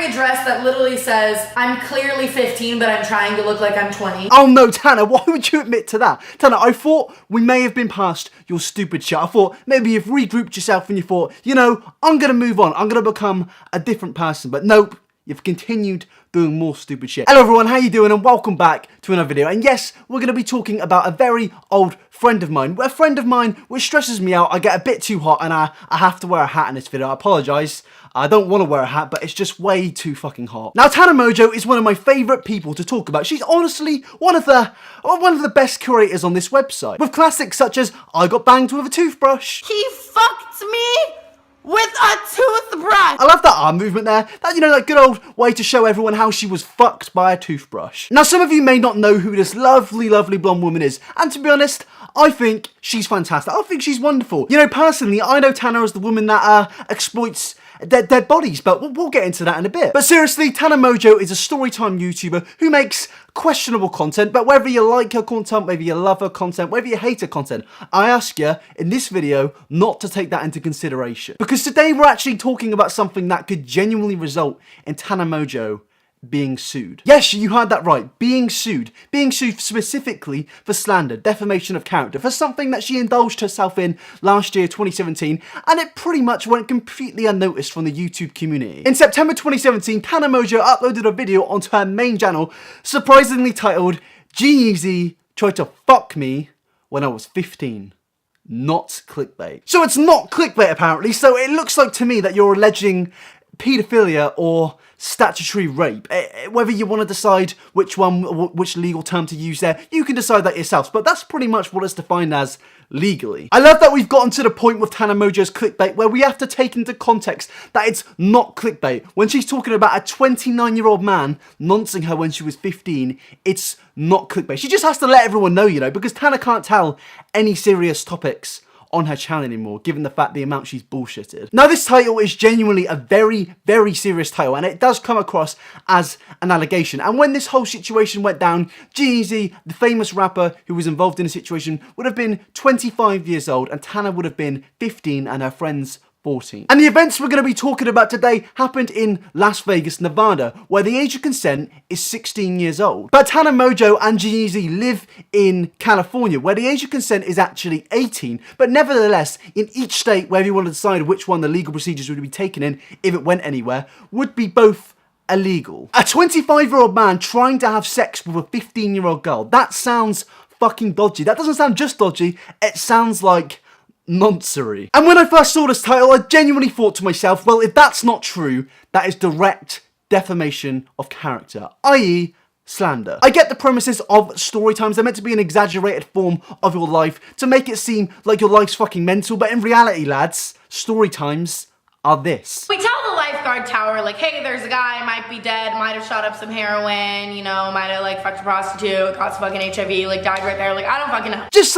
a dress that literally says, I'm clearly 15, but I'm trying to look like I'm 20. Oh no, Tana, why would you admit to that? Tana, I thought we may have been past your stupid shit. I thought maybe you've regrouped yourself and you thought, you know, I'm gonna move on. I'm gonna become a different person. But nope, you've continued doing more stupid shit. Hello everyone, how you doing? And welcome back to another video. And yes, we're gonna be talking about a very old friend of mine. A friend of mine which stresses me out. I get a bit too hot and I have to wear a hat in this video. I apologise. I don't want to wear a hat, but it's just way too fucking hot. Now, Tana Mongeau is one of my favourite people to talk about. She's honestly one of the best curators on this website. With classics such as, I got banged with a toothbrush. He fucked me with a toothbrush. I love that arm movement there. That, you know, that good old way to show everyone how she was fucked by a toothbrush. Now, some of you may not know who this lovely, lovely blonde woman is. And to be honest, I think she's fantastic. I think she's wonderful. You know, personally, I know Tana as the woman that exploits dead bodies, but we'll get into that in a bit. But seriously, Tana Mongeau is a storytime YouTuber who makes questionable content, but whether you like her content, whether you love her content, whether you hate her content, I ask you in this video not to take that into consideration. Because today we're actually talking about something that could genuinely result in Tana Mongeau being sued. Yes, you heard that right, being sued. Being sued specifically for slander, defamation of character, for something that she indulged herself in last year, 2017, and it pretty much went completely unnoticed from the YouTube community. In September 2017, Tana Mongeau uploaded a video onto her main channel, surprisingly titled, G-Eazy tried to fuck me when I was 15. Not clickbait. So it's not clickbait apparently, so it looks like to me that you're alleging paedophilia or statutory rape. Whether you want to decide which legal term to use there, you can decide that yourself, but that's pretty much what it's defined as legally. I love that we've gotten to the point with Tana Mongeau's clickbait where we have to take into context that it's not clickbait. When she's talking about a 29-year-old man noncing her when she was 15, it's not clickbait. She just has to let everyone know, you know, because Tana can't tell any serious topics on her channel anymore, given the fact the amount she's bullshitted. Now, this title is genuinely a very, very serious title, and it does come across as an allegation. And when this whole situation went down, G-Eazy, the famous rapper who was involved in the situation, would have been 25 years old, and Tana would have been 15, and her friends 14. And the events we're going to be talking about today happened in Las Vegas, Nevada, where the age of consent is 16 years old. But Tana Mongeau and G-Eazy live in California, where the age of consent is actually 18. But nevertheless, in each state, wherever you want to decide which one the legal procedures would be taken in, if it went anywhere, would be both illegal. A 25-year-old man trying to have sex with a 15-year-old girl. That sounds fucking dodgy. That doesn't sound just dodgy, it sounds like nonsense. And when I first saw this title, I genuinely thought to myself, well, if that's not true, that is direct defamation of character, i.e. slander. I get the premises of story times. They're meant to be an exaggerated form of your life to make it seem like your life's fucking mental, but in reality, lads, story times are this. We tell the lifeguard tower, like, hey, there's a guy, might be dead, might have shot up some heroin, you know, might have, like, fucked a prostitute, got some fucking HIV, like, died right there, like, I don't fucking know. Just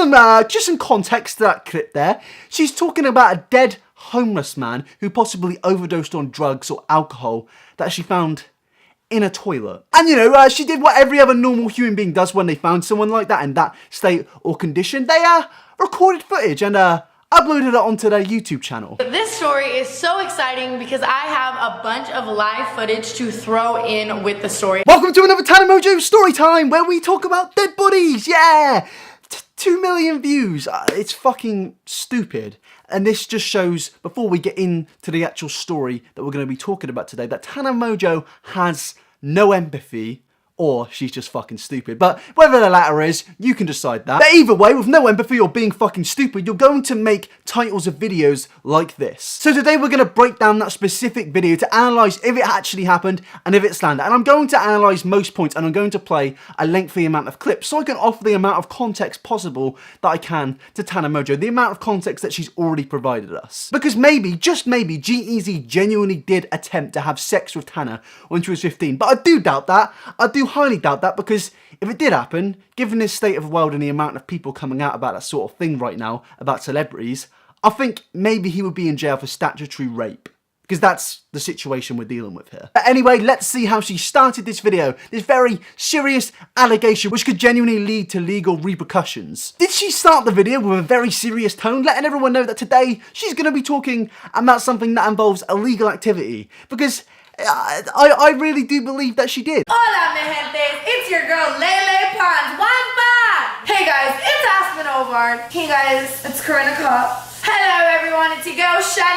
some context to that clip there. She's talking about a dead homeless man who possibly overdosed on drugs or alcohol that she found in a toilet. And you know, she did what every other normal human being does when they found someone like that in that state or condition. They recorded footage and uploaded it onto their YouTube channel. This story is so exciting because I have a bunch of live footage to throw in with the story. Welcome to another Tana Mongeau story time where we talk about dead bodies, yeah! 2 million views, it's fucking stupid. And this just shows, before we get into the actual story that we're going to be talking about today, that Tana Mongeau has no empathy, or she's just fucking stupid. But whether the latter is, you can decide that. But either way, with no empathy or being fucking stupid, you're going to make titles of videos like this. So today we're going to break down that specific video to analyse if it actually happened and if it's slander. And I'm going to analyse most points and I'm going to play a lengthy amount of clips so I can offer the amount of context possible that I can to Tana Mongeau, the amount of context that she's already provided us. Because maybe, just maybe, G-Eazy genuinely did attempt to have sex with Tana when she was 15. But I do doubt that. I do highly doubt that, because if it did happen, given this state of the world and the amount of people coming out about that sort of thing right now, about celebrities, I think maybe he would be in jail for statutory rape. Because that's the situation we're dealing with here. But anyway, let's see how she started this video. This very serious allegation which could genuinely lead to legal repercussions. Did she start the video with a very serious tone, letting everyone know that today she's going to be talking about something that involves illegal activity? Because I really do believe that she did. Hola, mi gente. It's your girl, Lele Pons. One bad. Hey guys, it's Aspen Ovard. Hey guys, it's Corinna Kopp. Hello everyone, it's your girl, Shan.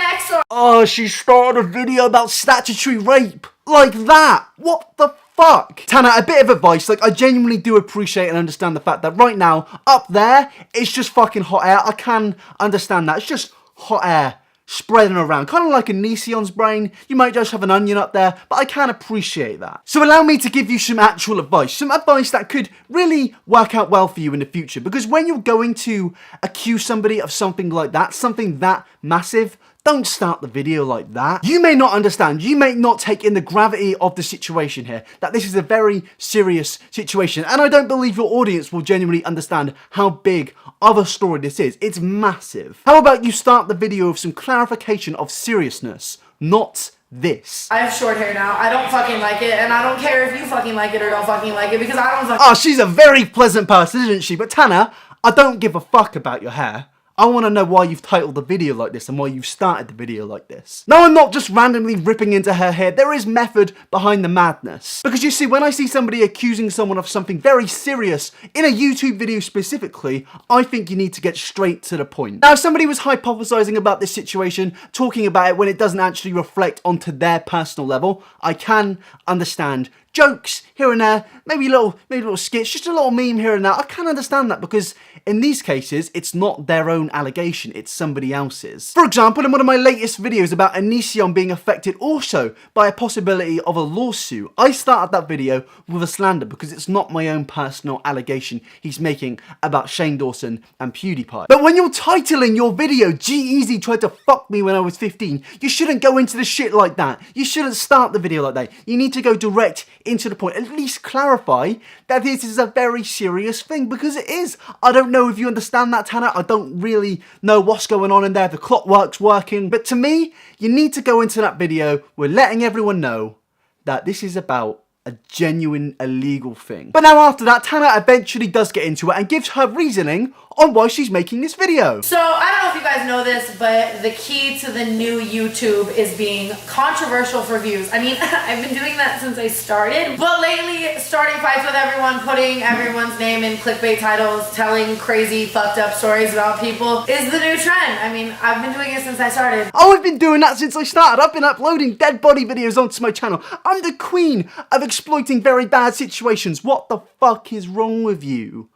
Oh, she started a video about statutory rape. Like that. What the fuck? Tana, a bit of advice. Like, I genuinely do appreciate and understand the fact that right now, up there, it's just fucking hot air. I can understand that. It's just hot air spreading around. Kind of like a Onision's brain. You might just have an onion up there, but I can appreciate that. So allow me to give you some actual advice. Some advice that could really work out well for you in the future. Because when you're going to accuse somebody of something like that, something that massive, don't start the video like that. You may not understand, you may not take in the gravity of the situation here, that this is a very serious situation, and I don't believe your audience will genuinely understand how big of a story this is. It's massive. How about you start the video with some clarification of seriousness, not this. I have short hair now. I don't fucking like it, and I don't care if you fucking like it or don't fucking like it, because I don't fucking... Oh, she's a very pleasant person, isn't she? But Tana, I don't give a fuck about your hair. I want to know why you've titled the video like this and why you've started the video like this. No, I'm not just randomly ripping into her hair. There is method behind the madness. Because you see, when I see somebody accusing someone of something very serious, in a YouTube video specifically, I think you need to get straight to the point. Now, if somebody was hypothesizing about this situation, talking about it when it doesn't actually reflect onto their personal level, I can understand jokes here and there, maybe little skits, just a little meme here and there. I can understand that because in these cases, it's not their own allegation, it's somebody else's. For example, in one of my latest videos about Onision being affected also by a possibility of a lawsuit, I started that video with a slander because it's not my own personal allegation he's making about Dawson and PewDiePie. But when you're titling your video, G-Eazy tried to fuck me when I was 15, you shouldn't go into the shit like that. You shouldn't start the video like that. You need to go direct into the point. At least clarify that this is a very serious thing, because it is. I don't know if you understand that, Tana. I don't really know what's going on in there. The clockwork's working. But to me, you need to go into that video with letting everyone know that this is about a genuine illegal thing. But now after that, Tana eventually does get into it and gives her reasoning on why she's making this video. So, I don't know if you guys know this, but the key to the new YouTube is being controversial for views. I mean, I've been doing that since I started, but lately, starting fights with everyone, putting everyone's name in clickbait titles, telling crazy fucked up stories about people is the new trend. I mean, I've been doing it since I started. Oh, I've been doing that since I started. I've been uploading dead body videos onto my channel. I'm the queen of exploiting very bad situations. What the fuck is wrong with you?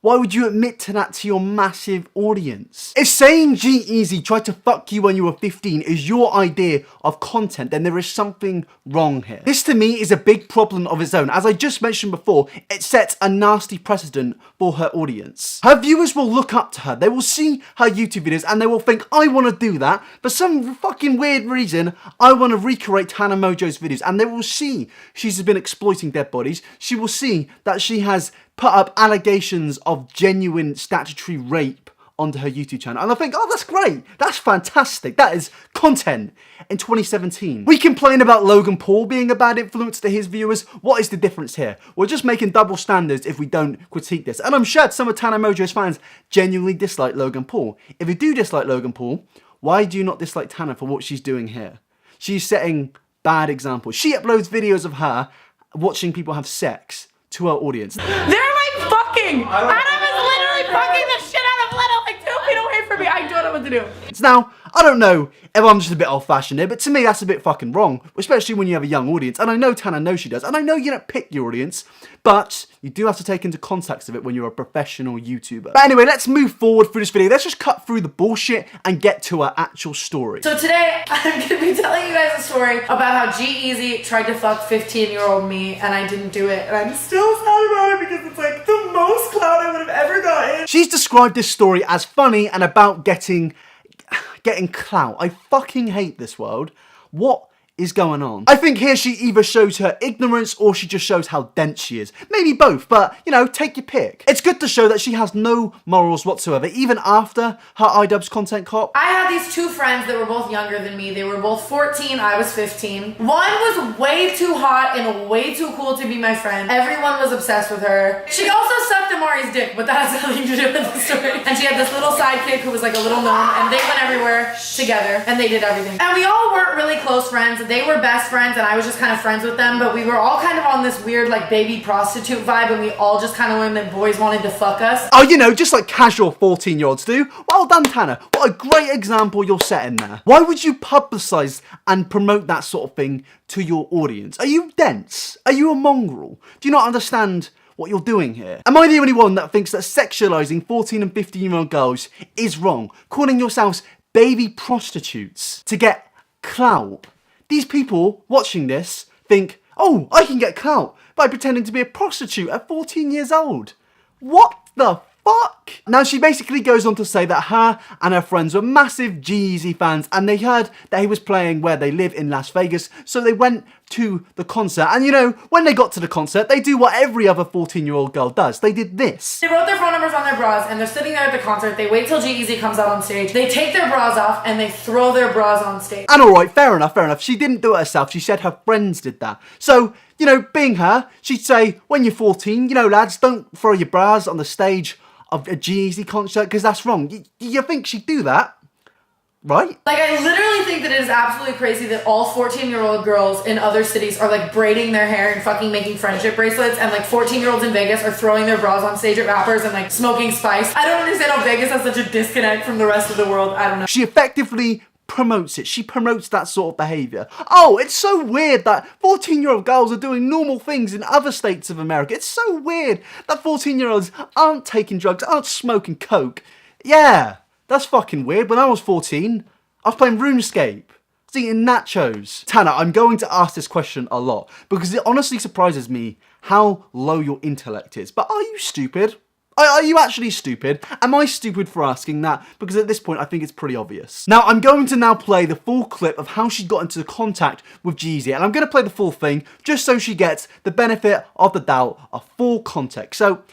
Why would you admit to that to your massive audience? If saying G-Eazy tried to fuck you when you were 15 is your idea of content, then there is something wrong here. This to me is a big problem of its own. As I just mentioned before, it sets a nasty precedent for her audience. Her viewers will look up to her. They will see her YouTube videos and they will think, I want to do that. For some fucking weird reason, I want to recreate Tana Mongeau's videos. And they will see she's been exploiting dead bodies. She will see that she has put up allegations of genuine statutory rape onto her YouTube channel. And I think, oh, that's great. That's fantastic. That is content in 2017. We complain about Logan Paul being a bad influence to his viewers. What is the difference here? We're just making double standards if we don't critique this. And I'm sure some of Tana Mongeau's fans genuinely dislike Logan Paul. If you do dislike Logan Paul, why do you not dislike Tana for what she's doing here? She's setting bad examples. She uploads videos of her watching people have sex to our audience. They're like fucking! Adam is literally fucking the shit out of Leno like 2 feet away from me. I don't know what to do. Now, I don't know if I'm just a bit old-fashioned here, but to me that's a bit fucking wrong, especially when you have a young audience, and I know Tana knows she does, and I know you don't pick your audience, but you do have to take into context of it when you're a professional YouTuber. But anyway, let's move forward through this video. Let's just cut through the bullshit and get to our actual story. So today, I'm gonna be telling you guys a story about how G-Eazy tried to fuck 15-year-old me, and I didn't do it, and I'm still sad about it because it's like the most clout I would have ever gotten. She's described this story as funny and about getting clout. I fucking hate this world. What is going on? I think here she either shows her ignorance or she just shows how dense she is. Maybe both, but, you know, take your pick. It's good to show that she has no morals whatsoever, even after her iDubbbz content cop. I had these two friends that were both younger than me. They were both 14, I was 15. One was way too hot and way too cool to be my friend. Everyone was obsessed with her. She also sucked Amari's dick, but that has nothing to do with the story. And she had this little sidekick who was like a little gnome, and they went everywhere together, and they did everything. And we all weren't really close friends friends. They were best friends and I was just kind of friends with them, but we were all kind of on this weird like baby prostitute vibe, and we all just kind of learned that boys wanted to fuck us. Oh, you know, just like casual 14-year-olds do. Well done, Tana. What a great example you're setting there. Why would you publicise and promote that sort of thing to your audience? Are you dense? Are you a mongrel? Do you not understand what you're doing here? Am I the only one that thinks that sexualising 14 and 15-year-old girls is wrong? Calling yourselves baby prostitutes to get clout? These people watching this think, oh, I can get clout by pretending to be a prostitute at 14 years old. What the fuck? Now, she basically goes on to say that her and her friends were massive G-Eazy fans, and they heard that he was playing where they live in Las Vegas, so they went to the concert. And you know, when they got to the concert, they do what every other 14-year-old girl does. They did this. They wrote their phone numbers on their bras, and they're sitting there at the concert. They wait till G-Eazy comes out on stage. They take their bras off, and they throw their bras on stage. And alright, fair enough. She didn't do it herself. She said her friends did that. So, you know, being her, she'd say, when you're 14, you know, lads, don't throw your bras on the stage of a G-Eazy concert, because that's wrong. You think she'd do that? Right? Like, I literally think that it is absolutely crazy that all 14-year-old girls in other cities are like braiding their hair and fucking making friendship bracelets, and like 14-year-olds in Vegas are throwing their bras on stage at rappers and like smoking spice. I don't understand how Vegas has such a disconnect from the rest of the world. I don't know. She effectively promotes it. She promotes that sort of behaviour. Oh, it's so weird that 14-year-old girls are doing normal things in other states of America. It's so weird that 14-year-olds aren't taking drugs, aren't smoking coke. Yeah, that's fucking weird. When I was 14, I was playing RuneScape. I was eating nachos. Tana, I'm going to ask this question a lot because it honestly surprises me how low your intellect is. But are you stupid? Are you actually stupid? Am I stupid for asking that? Because at this point, I think it's pretty obvious. Now, I'm going to now play the full clip of how she got into contact with G-Eazy, and I'm going to play the full thing just so she gets the benefit of the doubt of full context. So,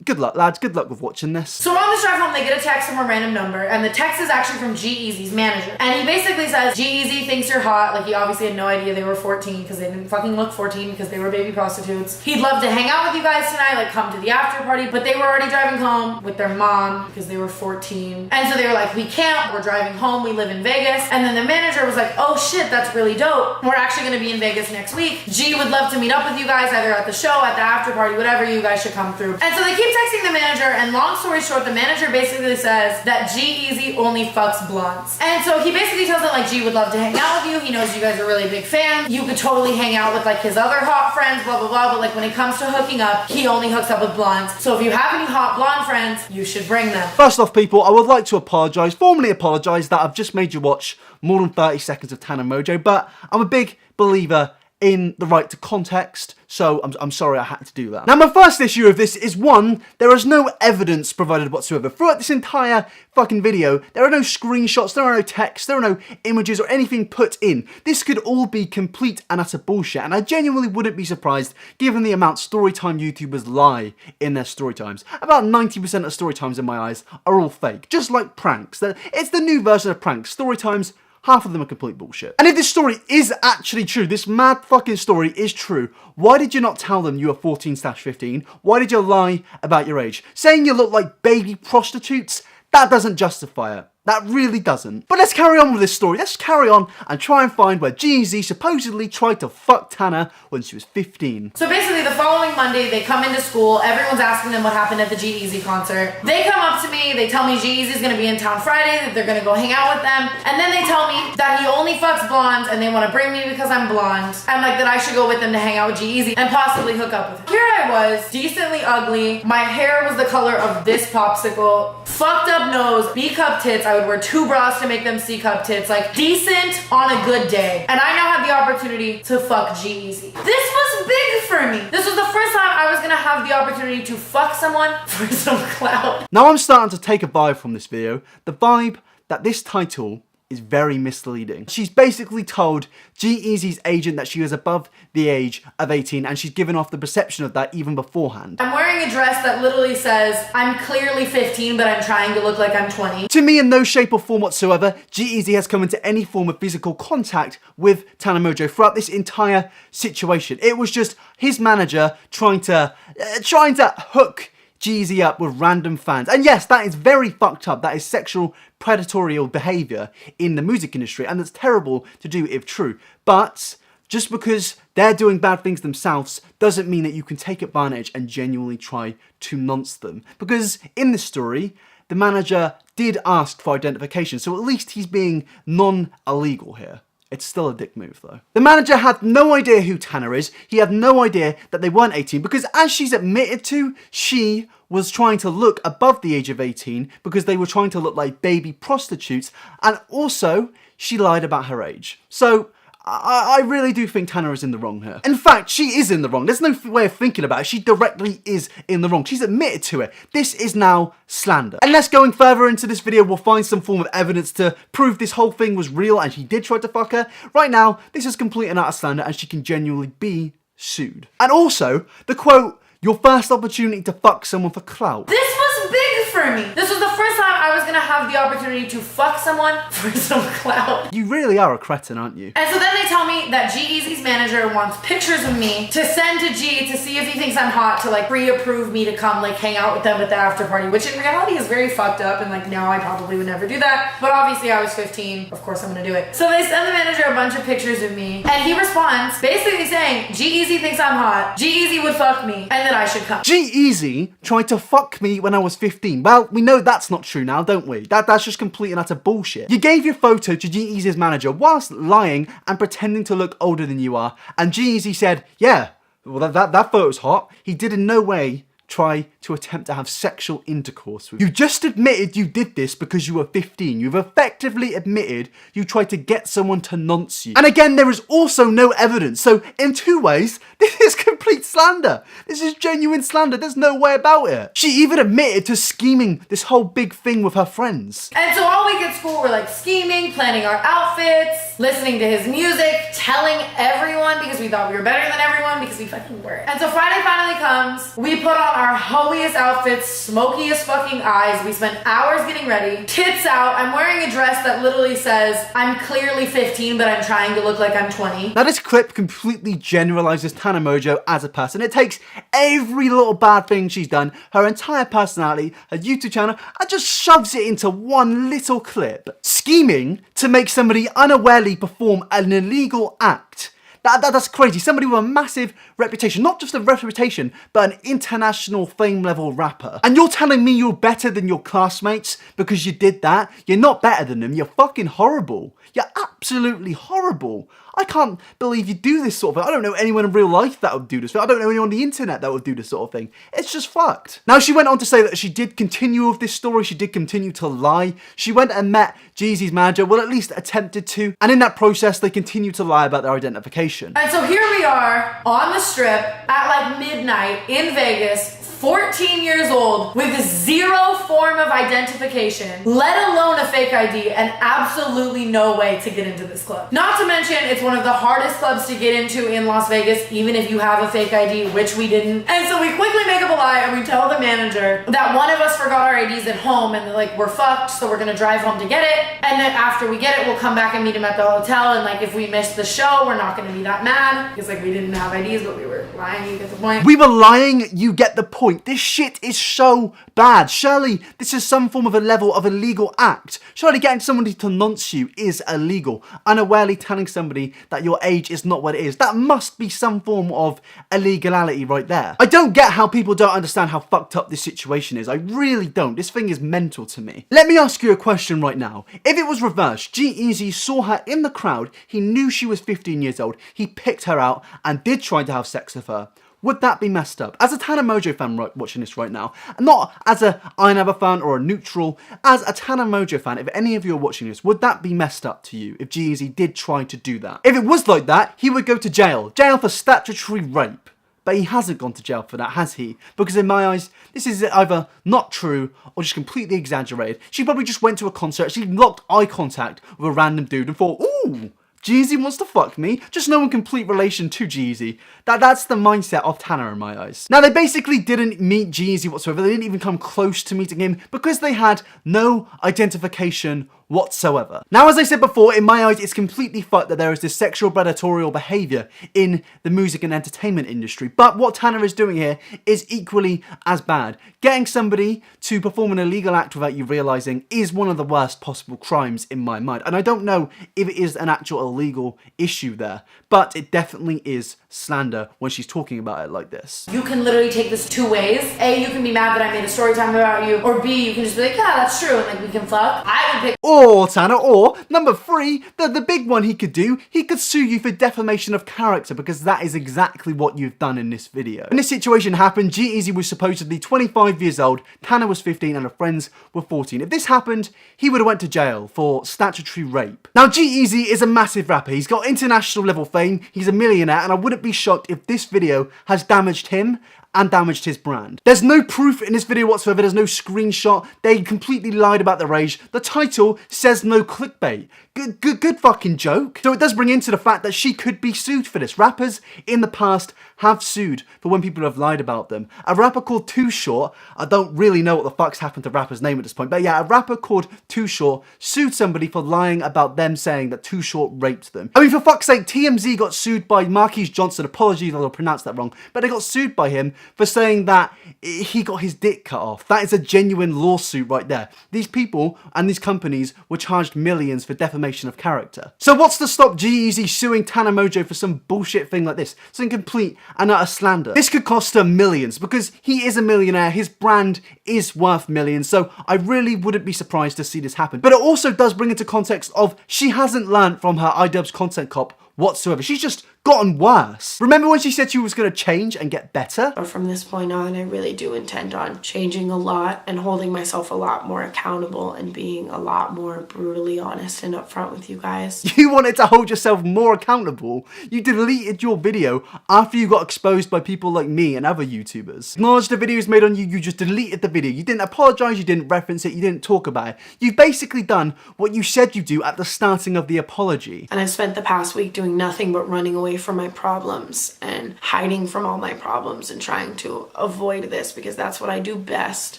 good luck, lads. Good luck with watching this. So on this drive home, they get a text from a random number, and the text is actually from G-Eazy's manager. And he basically says, G-Eazy thinks you're hot. Like, he obviously had no idea they were 14 because they didn't fucking look 14 because they were baby prostitutes. He'd love to hang out with you guys tonight, like come to the after party, but they were already driving home with their mom because they were 14. And so they were like, we can't, we're driving home, we live in Vegas. And then the manager was like, oh shit, that's really dope. We're actually gonna be in Vegas next week. G would love to meet up with you guys either at the show, at the after party, whatever, you guys should come through. And so they keep texting the manager, and long story short, the manager basically says that G-Eazy only fucks blondes. And so he basically tells them like G would love to hang out with you. He knows you guys are really big fans. You could totally hang out with like his other hot friends, blah, blah, blah. But like when it comes to hooking up, he only hooks up with blondes. So if you have any hot blonde friends, you should bring them. First off, people, I would like to formally apologise that I've just made you watch more than 30 seconds of Tana Mongeau, but I'm a big believer in the right to context, so I'm sorry I had to do that. Now, my first issue of this is, one, there is no evidence provided whatsoever. Throughout this entire fucking video, there are no screenshots, there are no text, there are no images or anything put in. This could all be complete and utter bullshit, and I genuinely wouldn't be surprised given the amount storytime YouTubers lie in their storytimes. About 90% of storytimes in my eyes are all fake, just like pranks. It's the new version of pranks. Storytimes, half of them are complete bullshit. And if this story is actually true, this mad fucking story is true, why did you not tell them you were 14/15? Why did you lie about your age? Saying you look like baby prostitutes, that doesn't justify it. That really doesn't. But let's carry on with this story. Let's carry on and try and find where G-Eazy supposedly tried to fuck Tana when she was 15. So basically the following Monday, they come into school. Everyone's asking them what happened at the G-Eazy concert. They come up to me. They tell me G-Eazy's gonna be in town Friday, that they're gonna go hang out with them. And then they tell me that he only fucks blondes and they wanna bring me because I'm blonde. And like that I should go with them to hang out with G-Eazy and possibly hook up with him. Here I was, decently ugly. My hair was the color of this popsicle. Fucked up nose, B-cup tits. I would wear 2 bras to make them C-cup tits. Like, decent on a good day. And I now have the opportunity to fuck G-Eazy. This was big for me. This was the first time I was gonna have the opportunity to fuck someone for some clout. Now I'm starting to take a vibe from this video. The vibe that this title is very misleading. She's basically told G-Eazy's agent that she was above the age of 18, and she's given off the perception of that even beforehand. I'm wearing a dress that literally says, I'm clearly 15, but I'm trying to look like I'm 20. To me, in no shape or form whatsoever, G-Eazy has come into any form of physical contact with Tana Mongeau throughout this entire situation. It was just his manager trying to hook G-Eazy up with random fans. And yes, that is very fucked up. That is sexual predatory behaviour in the music industry, and that's terrible to do if true. But just because they're doing bad things themselves doesn't mean that you can take advantage and genuinely try to nonce them. Because in this story, the manager did ask for identification, so at least he's being non-illegal here. It's still a dick move though. The manager had no idea who Tana is. He had no idea that they weren't 18 because, as she's admitted to, she was trying to look above the age of 18 because they were trying to look like baby prostitutes, and also she lied about her age. So I really do think Tana is in the wrong here. In fact, she is in the wrong. There's no way of thinking about it. She directly is in the wrong. She's admitted to it. This is now slander. Unless going further into this video, we'll find some form of evidence to prove this whole thing was real and she did try to fuck her. Right now, this is complete and utter slander and she can genuinely be sued. And also, the quote, "Your first opportunity to fuck someone for clout." This was big for me. This was the first time I was gonna have the opportunity to fuck someone for some clout. You really are a cretin, aren't you? And so then they tell me that G-Eazy's manager wants pictures of me to send to G to see if he thinks I'm hot, to like pre-approve me to come like hang out with them at the after party, which in reality is very fucked up, and like now I probably would never do that. But obviously I was 15, of course I'm gonna do it. So they send the manager a bunch of pictures of me and he responds basically saying G-Eazy thinks I'm hot, G-Eazy would fuck me, and that I should come. G-Eazy tried to fuck me when I was 15. Well, we know that's not true now, don't we? That's just complete and utter bullshit. You gave your photo to G-Eazy's manager whilst lying and pretending to look older than you are, and G-Eazy said, yeah, well that photo's hot. He did in no way try to attempt to have sexual intercourse with you. You just admitted you did this because you were 15. You've effectively admitted you tried to get someone to nonce you. And again, there is also no evidence. So in two ways, this is complete slander. This is genuine slander. There's no way about it. She even admitted to scheming this whole big thing with her friends. And so all week at school, we're like scheming, planning our outfits, listening to his music, telling everyone because we thought we were better than everyone because we fucking were. And so Friday finally comes. We put on our hoeiest outfits, smokiest fucking eyes. We spent hours getting ready, tits out. I'm wearing a dress that literally says, I'm clearly 15, but I'm trying to look like I'm 20. Now this clip completely generalizes Tana Mongeau as a person. It takes every little bad thing she's done, her entire personality, her YouTube channel, and just shoves it into one little clip. Scheming to make somebody unawarely perform an illegal act. That's crazy. Somebody with a massive reputation, not just a reputation, but an international fame level rapper. And you're telling me you're better than your classmates because you did that? You're not better than them. You're fucking horrible. You're absolutely horrible. I can't believe you do this sort of thing. I don't know anyone in real life that would do this. I don't know anyone on the internet that would do this sort of thing. It's just fucked. Now, she went on to say that she did continue with this story. She did continue to lie. She went and met G-Eazy's manager, well, at least attempted to. And in that process, they continued to lie about their identification. And so here we are on the strip at like midnight in Vegas, 14 years old, with zero form of identification, let alone a fake ID, and absolutely no way to get into this club. Not to mention, it's one of the hardest clubs to get into in Las Vegas, even if you have a fake ID, which we didn't. And so we quickly make up a lie and we tell the manager that one of us forgot our IDs at home and like, we're fucked, so we're gonna drive home to get it. And then after we get it, we'll come back and meet him at the hotel. And like, if we miss the show, we're not gonna be that mad because like we didn't have IDs, but we were lying, you get the point. We were lying, you get the point. This shit is so bad. Surely this is some form of a level of illegal act. Surely getting somebody to nonce you is illegal. Unawarely telling somebody that your age is not what it is. That must be some form of illegality right there. I don't get how people don't understand how fucked up this situation is. I really don't. This thing is mental to me. Let me ask you a question right now. If it was reversed, G-Eazy saw her in the crowd, he knew she was 15 years old, he picked her out and did try to have sex with her, would that be messed up? As a Tana Mongeau fan watching this right now, not as a iNabber fan or a neutral, as a Tana Mongeau fan, if any of you are watching this, would that be messed up to you if G-Eazy did try to do that? If it was like that, he would go to jail. Jail for statutory rape. But he hasn't gone to jail for that, has he? Because in my eyes, this is either not true or just completely exaggerated. She probably just went to a concert, she locked eye contact with a random dude and thought, ooh, G-Eazy wants to fuck me, just no complete relation to G-Eazy. That's the mindset of Tana in my eyes. Now, they basically didn't meet G-Eazy whatsoever. They didn't even come close to meeting him because they had no identification whatsoever. Now, as I said before, in my eyes, it's completely fucked that there is this sexual predatorial behavior in the music and entertainment industry. But what Tana is doing here is equally as bad. Getting somebody to perform an illegal act without you realizing is one of the worst possible crimes in my mind. And I don't know if it is an actual illegal issue there, but it definitely is slander when she's talking about it like this. You can literally take this two ways. A, you can be mad that I made a story time about you, or B, you can just be like, yeah, that's true, and like we can fuck. I would pick Or, Tana, or, number 3, the big one he could do, he could sue you for defamation of character, because that is exactly what you've done in this video. When this situation happened, G-Eazy was supposedly 25 years old, Tana was 15, and her friends were 14. If this happened, he would have went to jail for statutory rape. Now, G-Eazy is a massive rapper. He's got international level fame, he's a millionaire, and I wouldn't be shocked if this video has damaged him and damaged his brand. There's no proof in this video whatsoever, there's no screenshot, they completely lied about their age. The title says no clickbait. Good fucking joke. So it does bring into the fact that she could be sued for this. Rappers in the past have sued for when people have lied about them. A rapper called Too Short, I don't really know what the fuck's happened to rapper's name at this point, but yeah, a rapper called Too Short sued somebody for lying about them saying that Too Short raped them. I mean, for fuck's sake, TMZ got sued by Marquise Johnson, apologies if I pronounced that wrong, but they got sued by him for saying that he got his dick cut off. That is a genuine lawsuit right there. These people and these companies were charged millions for defamation of character. So what's to stop G-Eazy suing Tana Mongeau for some bullshit thing like this? Something complete and utter slander. This could cost her millions because he is a millionaire, his brand is worth millions, so I really wouldn't be surprised to see this happen. But it also does bring into context of she hasn't learned from her iDubbbz content cop whatsoever. She's just gotten worse. Remember when she said she was going to change and get better? But from this point on, I really do intend on changing a lot and holding myself a lot more accountable and being a lot more brutally honest and upfront with you guys. You wanted to hold yourself more accountable. You deleted your video after you got exposed by people like me and other YouTubers. Acknowledge the video is made on you, you just deleted the video. You didn't apologize, you didn't reference it, you didn't talk about it. You've basically done what you said you'd do at the starting of the apology. And I spent the past week doing nothing but running away from my problems and hiding from all my problems and trying to avoid this because that's what I do best.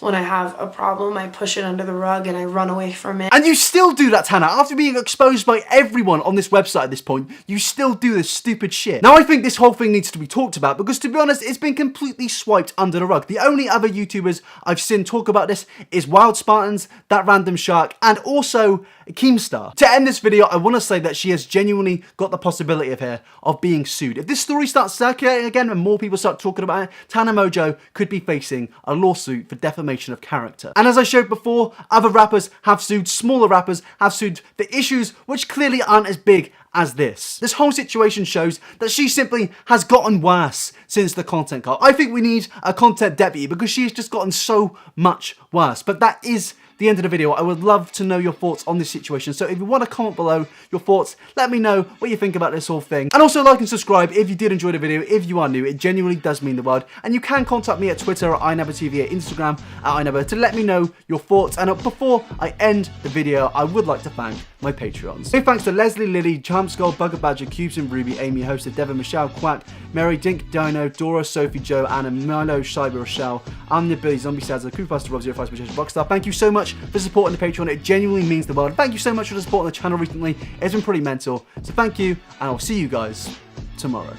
When I have a problem, I push it under the rug and I run away from it. And you still do that, Tana. After being exposed by everyone on this website at this point, you still do this stupid shit. Now, I think this whole thing needs to be talked about because, to be honest, it's been completely swiped under the rug. The only other YouTubers I've seen talk about this is Wild Spartans, That Random Shark, and also Keemstar. To end this video, I want to say that she has genuinely got the possibility of here of being sued. If this story starts circulating again and more people start talking about it, Tana Mongeau could be facing a lawsuit for defamation of character. And as I showed before, other rappers have sued, smaller rappers have sued for issues which clearly aren't as big as this. This whole situation shows that she simply has gotten worse since the content cop. I think we need a content deputy because she has just gotten so much worse. But that is the end of the video. I would love to know your thoughts on this situation. So if you want to comment below your thoughts, let me know what you think about this whole thing. And also like and subscribe if you did enjoy the video. If you are new, it genuinely does mean the world. And you can contact me at Twitter at iNabberTV, at Instagram at iNabber to let me know your thoughts. And before I end the video, I would like to thank my Patreons. Big thanks to Leslie, Lily, Charm Skull, Bugger Badger, Cubes and Ruby, Amy, Hosted, Devon, Michelle, Quack, Mary, Dink, Dino, Dora, Sophie, Joe, Anna, Milo, Cyber, Rochelle, I'm the Billy, Zombie Sadza, Creepmaster, Rob, 05, Special Rockstar. Thank you so much for supporting the Patreon. It genuinely means the world. Thank you so much for the support on the channel recently. It's been pretty mental. So thank you, and I'll see you guys tomorrow.